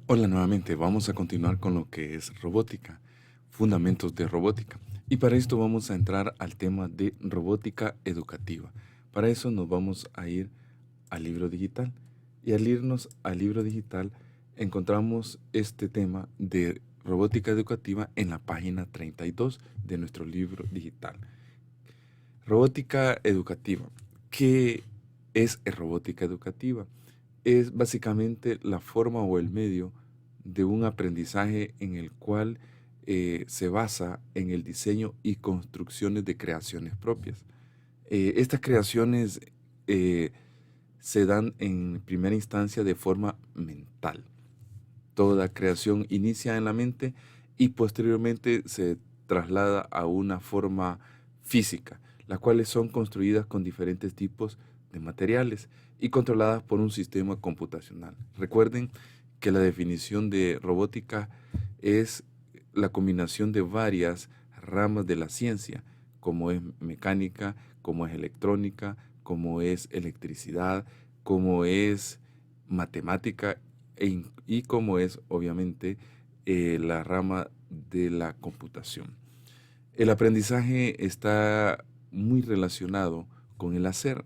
Hola nuevamente, vamos a continuar con lo que es robótica, fundamentos de robótica. Y para esto vamos a entrar al tema de robótica educativa. Para eso nos vamos a ir al libro digital. Y al irnos al libro digital encontramos este tema de robótica educativa en la página 32 de nuestro libro digital. Robótica educativa. ¿Qué es robótica educativa? Es básicamente la forma o el medio de un aprendizaje en el cual se basa en el diseño y construcciones de creaciones propias. Estas creaciones eh, se dan en primera instancia de forma mental. Toda creación inicia en la mente y posteriormente se traslada a una forma física, las cuales son construidas con diferentes tipos de materiales y controladas por un sistema computacional. Recuerden que la definición de robótica es la combinación de varias ramas de la ciencia, como es mecánica, como es electrónica, como es electricidad, como es matemática y como es obviamente la rama de la computación. El aprendizaje está muy relacionado con el hacer.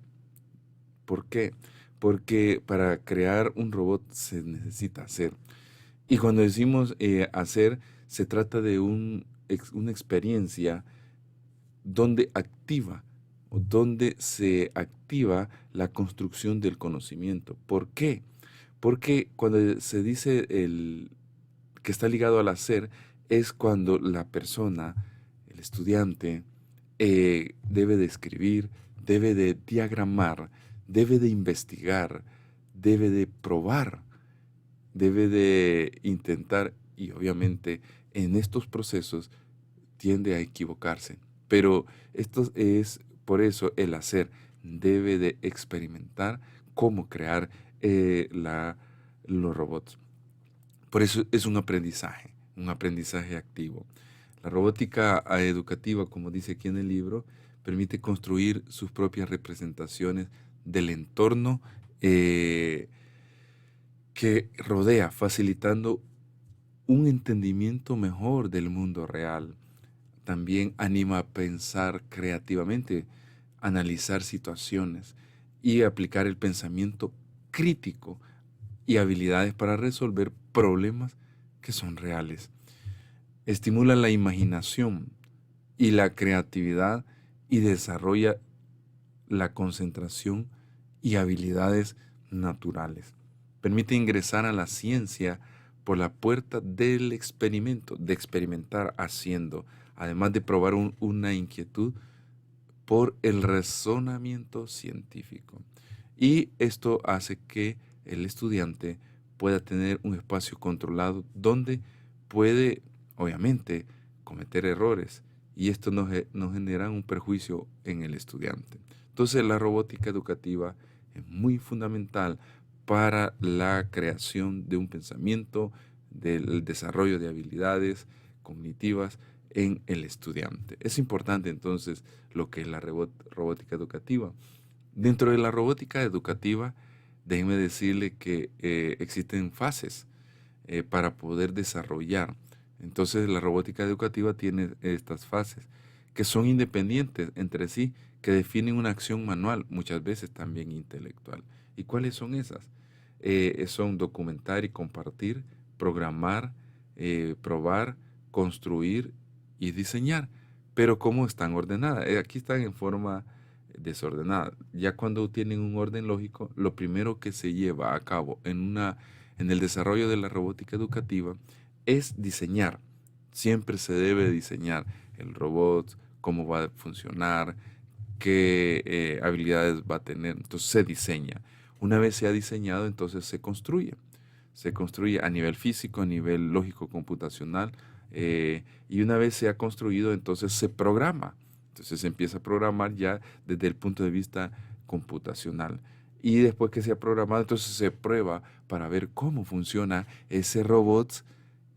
¿Por qué? Porque para crear un robot se necesita hacer. Y cuando decimos hacer, se trata de una experiencia donde activa o donde se activa la construcción del conocimiento. ¿Por qué? Porque cuando se dice que está ligado al hacer, es cuando la persona, el estudiante, debe de escribir, debe de diagramar, debe de investigar, debe de probar, debe de intentar y obviamente en estos procesos tiende a equivocarse. Pero esto es por eso el hacer debe de experimentar cómo crear los robots. Por eso es un aprendizaje activo. La robótica educativa, como dice aquí en el libro, permite construir sus propias representaciones del entorno que rodea, facilitando un entendimiento mejor del mundo real. También anima a pensar creativamente, analizar situaciones y aplicar el pensamiento crítico y habilidades para resolver problemas que son reales. Estimula la imaginación y la creatividad y desarrolla la concentración y habilidades naturales. Permite ingresar a la ciencia por la puerta del experimento, de experimentar haciendo, además de probar una inquietud por el razonamiento científico. Y esto hace que el estudiante pueda tener un espacio controlado donde puede, obviamente, cometer errores y esto no genera un perjuicio en el estudiante. Entonces la robótica educativa es muy fundamental para la creación de un pensamiento, del desarrollo de habilidades cognitivas en el estudiante. Es importante entonces lo que es la robótica educativa. Dentro de la robótica educativa, déjenme decirle que existen fases para poder desarrollar. Entonces la robótica educativa tiene estas fases que son independientes entre sí, que definen una acción manual, muchas veces también intelectual. ¿Y cuáles son esas? Son documentar y compartir, programar, probar, construir y diseñar. Pero ¿cómo están ordenadas? Aquí están en forma desordenada. Ya cuando tienen un orden lógico, lo primero que se lleva a cabo en el desarrollo de la robótica educativa es diseñar. Siempre se debe diseñar el robot, cómo va a funcionar, qué habilidades va a tener. Entonces se diseña. Una vez se ha diseñado, entonces se construye. Se construye a nivel físico, a nivel lógico computacional, y una vez se ha construido, entonces se programa. Entonces se empieza a programar ya desde el punto de vista computacional. Y después que se ha programado, entonces se prueba para ver cómo funciona ese robot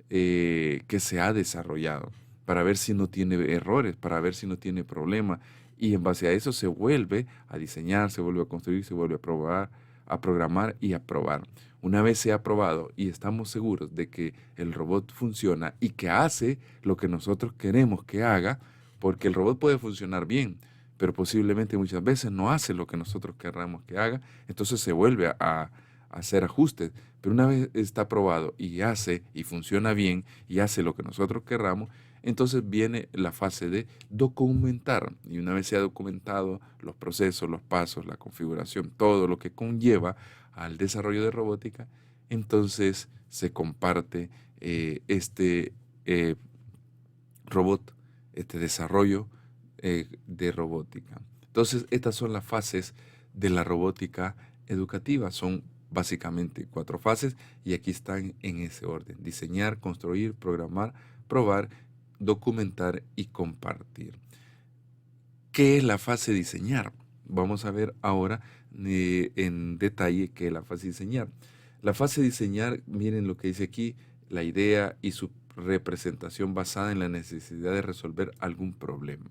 que se ha desarrollado, para ver si no tiene errores, para ver si no tiene problemas. Y en base a eso se vuelve a diseñar, se vuelve a construir, se vuelve a probar, a programar y a probar. Una vez se ha probado y estamos seguros de que el robot funciona y que hace lo que nosotros queremos que haga, porque el robot puede funcionar bien, pero posiblemente muchas veces no hace lo que nosotros querramos que haga, entonces se vuelve a hacer ajustes. Pero una vez está probado y hace y funciona bien y hace lo que nosotros querramos, entonces viene la fase de documentar. Y una vez se ha documentado los procesos, los pasos, la configuración, todo lo que conlleva al desarrollo de robótica, entonces se comparte este eh, robot, este desarrollo de robótica. Entonces, estas son las fases de la robótica educativa. Son básicamente 4 fases y aquí están en ese orden: diseñar, construir, programar, probar, documentar y compartir. ¿Qué es la fase diseñar? Vamos a ver ahora en detalle qué es la fase diseñar. La fase diseñar, miren lo que dice aquí: la idea y su representación basada en la necesidad de resolver algún problema.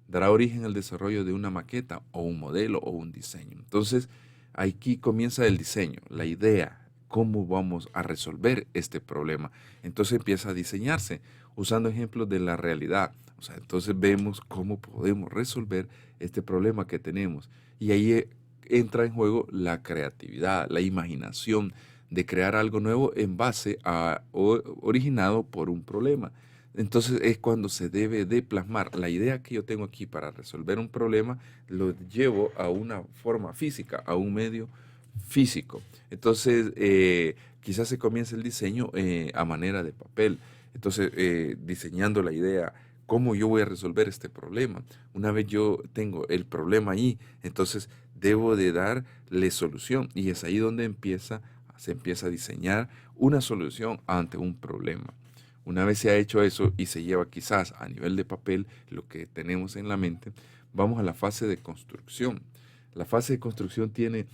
Dará origen al desarrollo de una maqueta o un modelo o un diseño. Entonces, aquí comienza el diseño, la idea, cómo vamos a resolver este problema. Entonces empieza a diseñarse usando ejemplos de la realidad. O sea, entonces vemos cómo podemos resolver este problema que tenemos. Y ahí entra en juego la creatividad, la imaginación de crear algo nuevo en base a originado por un problema. Entonces es cuando se debe de plasmar la idea que yo tengo aquí para resolver un problema, lo llevo a una forma física, a un medio físico. Entonces quizás se comience el diseño a manera de papel. Entonces diseñando la idea, cómo yo voy a resolver este problema. Una vez yo tengo el problema ahí, entonces debo de darle solución y es ahí donde se empieza a diseñar una solución ante un problema. Una vez se ha hecho eso y se lleva quizás a nivel de papel lo que tenemos en la mente, vamos a la fase de construcción. La fase de construcción tiene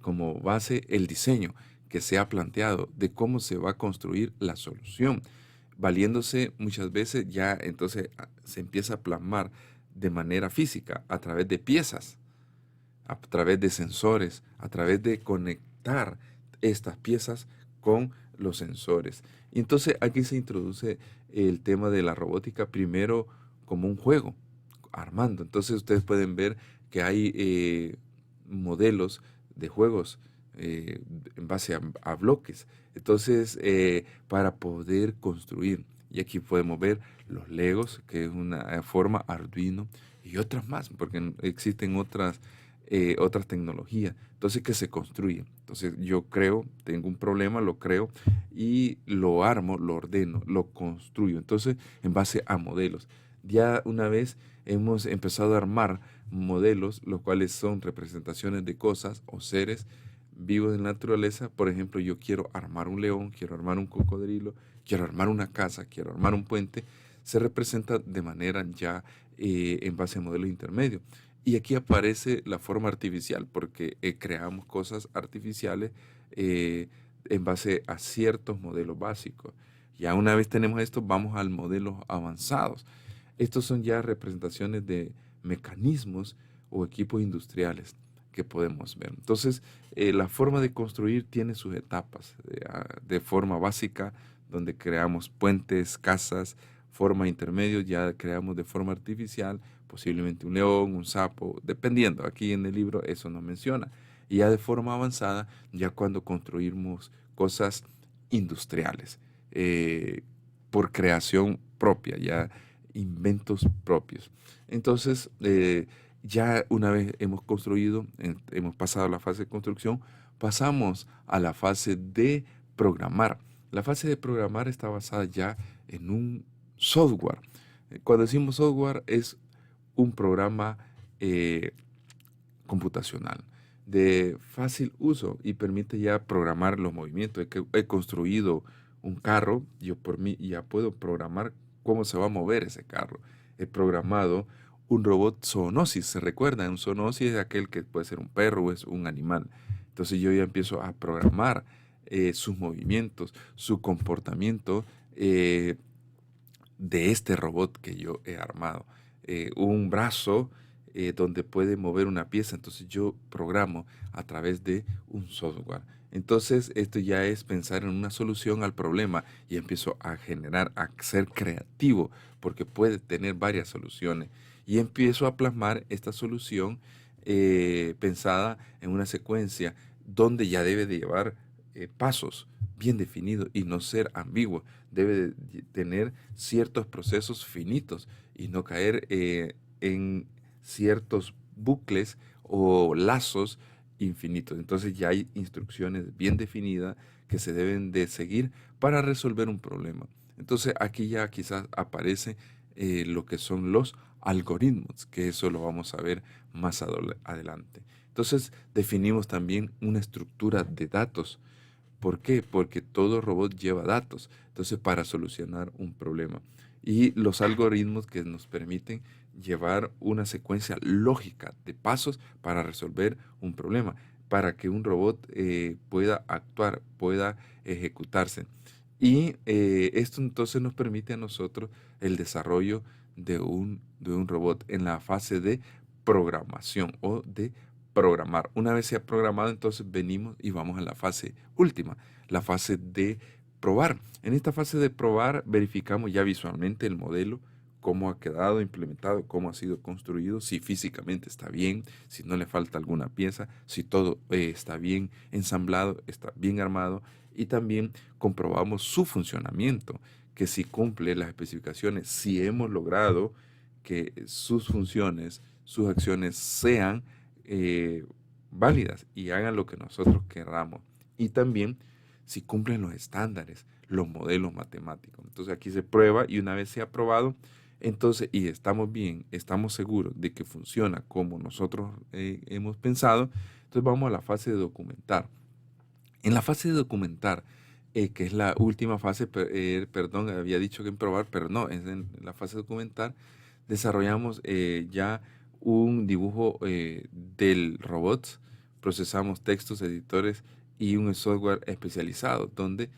como base el diseño que se ha planteado de cómo se va a construir la solución, valiéndose muchas veces ya entonces se empieza a plasmar de manera física a través de piezas, a través de sensores, a través de conectar estas piezas con los sensores. Y entonces aquí se introduce el tema de la robótica primero como un juego, armando. Entonces ustedes pueden ver que hay modelos de juegos en base a bloques. Entonces, para poder construir, y aquí podemos ver los Legos, que es una forma Arduino, y otras más, porque existen otras tecnologías. Entonces, que se construyen. Entonces, yo creo, tengo un problema, lo creo, y lo armo, lo ordeno, lo construyo. Entonces, en base a modelos. Ya una vez hemos empezado a armar modelos, los cuales son representaciones de cosas o seres vivos de la naturaleza. Por ejemplo, yo quiero armar un león, quiero armar un cocodrilo, quiero armar una casa, quiero armar un puente. Se representa de manera ya en base a modelos intermedios. Y aquí aparece la forma artificial, porque creamos cosas artificiales en base a ciertos modelos básicos. Ya una vez tenemos esto, vamos al modelos avanzados. Estos son ya representaciones de mecanismos o equipos industriales que podemos ver. Entonces, la forma de construir tiene sus etapas. De forma básica, donde creamos puentes, casas; forma intermedio, ya creamos de forma artificial, posiblemente un león, un sapo, dependiendo. Aquí en el libro eso no menciona. Y ya de forma avanzada, ya cuando construimos cosas industriales, por creación propia, ya inventos propios. Entonces, ya una vez hemos construido, hemos pasado a la fase de construcción, pasamos a la fase de programar. La fase de programar está basada ya en un software. Cuando decimos software es un programa computacional de fácil uso y permite ya programar los movimientos. He construido un carro, yo por mí ya puedo programar cómo se va a mover ese carro. He programado un robot zoonosis. ¿Se recuerda? Un zoonosis es aquel que puede ser un perro o es un animal. Entonces yo ya empiezo a programar sus movimientos, su comportamiento de este robot que yo he armado. Un brazo donde puede mover una pieza. Entonces yo programo a través de un software. Entonces esto ya es pensar en una solución al problema y empiezo a generar, a ser creativo, porque puede tener varias soluciones. Y empiezo a plasmar esta solución pensada en una secuencia donde ya debe de llevar pasos bien definidos y no ser ambiguo. Debe de tener ciertos procesos finitos y no caer en ciertos bucles o lazos infinitos. Entonces ya hay instrucciones bien definidas que se deben de seguir para resolver un problema. Entonces aquí ya quizás aparece lo que son los algoritmos, que eso lo vamos a ver más adelante. Entonces definimos también una estructura de datos. ¿Por qué? Porque todo robot lleva datos, entonces para solucionar un problema. Y los algoritmos que nos permiten llevar una secuencia lógica de pasos para resolver un problema, para que un robot pueda actuar, pueda ejecutarse. Y esto entonces nos permite a nosotros el desarrollo de un robot en la fase de programación o de programar. Una vez se ha programado, entonces venimos y vamos a la fase última, la fase de probar. En esta fase de probar verificamos ya visualmente el modelo, cómo ha quedado implementado, cómo ha sido construido, si físicamente está bien, si no le falta alguna pieza, si todo está bien ensamblado, está bien armado, y también comprobamos su funcionamiento, que si cumple las especificaciones, si hemos logrado que sus funciones, sus acciones sean eh, válidas y hagan lo que nosotros querramos. Y también si cumplen los estándares, los modelos matemáticos. Entonces aquí se prueba y una vez se ha aprobado, entonces, y estamos bien, estamos seguros de que funciona como nosotros hemos pensado, entonces vamos a la fase de documentar. En la fase de documentar, que es la última fase, perdón, había dicho que en probar, pero no, es en la fase de documentar, desarrollamos ya un dibujo del robot, procesamos textos, editores y un software especializado donde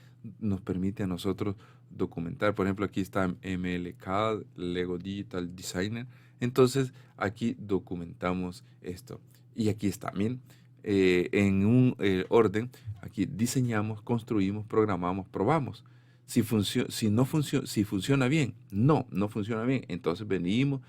nos permite a nosotros documentar. Por ejemplo, aquí está MLCAD, Lego Digital Designer. Entonces, aquí documentamos esto. Y aquí está, bien, en un orden, aquí diseñamos, construimos, programamos, probamos. Si no funciona, si funciona bien, no funciona bien, entonces venimos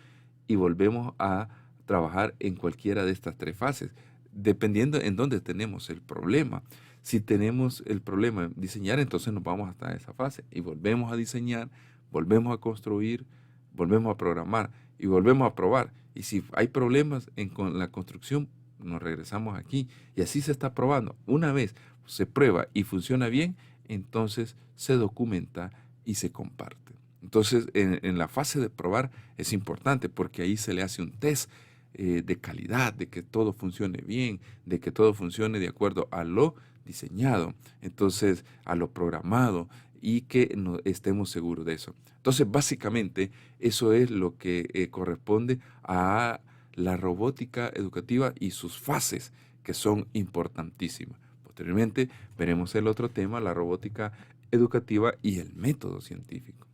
y volvemos a trabajar en cualquiera de estas tres fases, dependiendo en dónde tenemos el problema. Si tenemos el problema en diseñar, entonces nos vamos hasta esa fase y volvemos a diseñar, volvemos a construir, volvemos a programar y volvemos a probar. Y si hay problemas con la construcción, nos regresamos aquí y así se está probando. Una vez se prueba y funciona bien, entonces se documenta y se comparte. Entonces, en la fase de probar es importante porque ahí se le hace un test de calidad, de que todo funcione bien, de que todo funcione de acuerdo a lo diseñado, entonces a lo programado y que no estemos seguros de eso. Entonces, básicamente, eso es lo que corresponde a la robótica educativa y sus fases, que son importantísimas. Posteriormente veremos el otro tema, la robótica educativa y el método científico.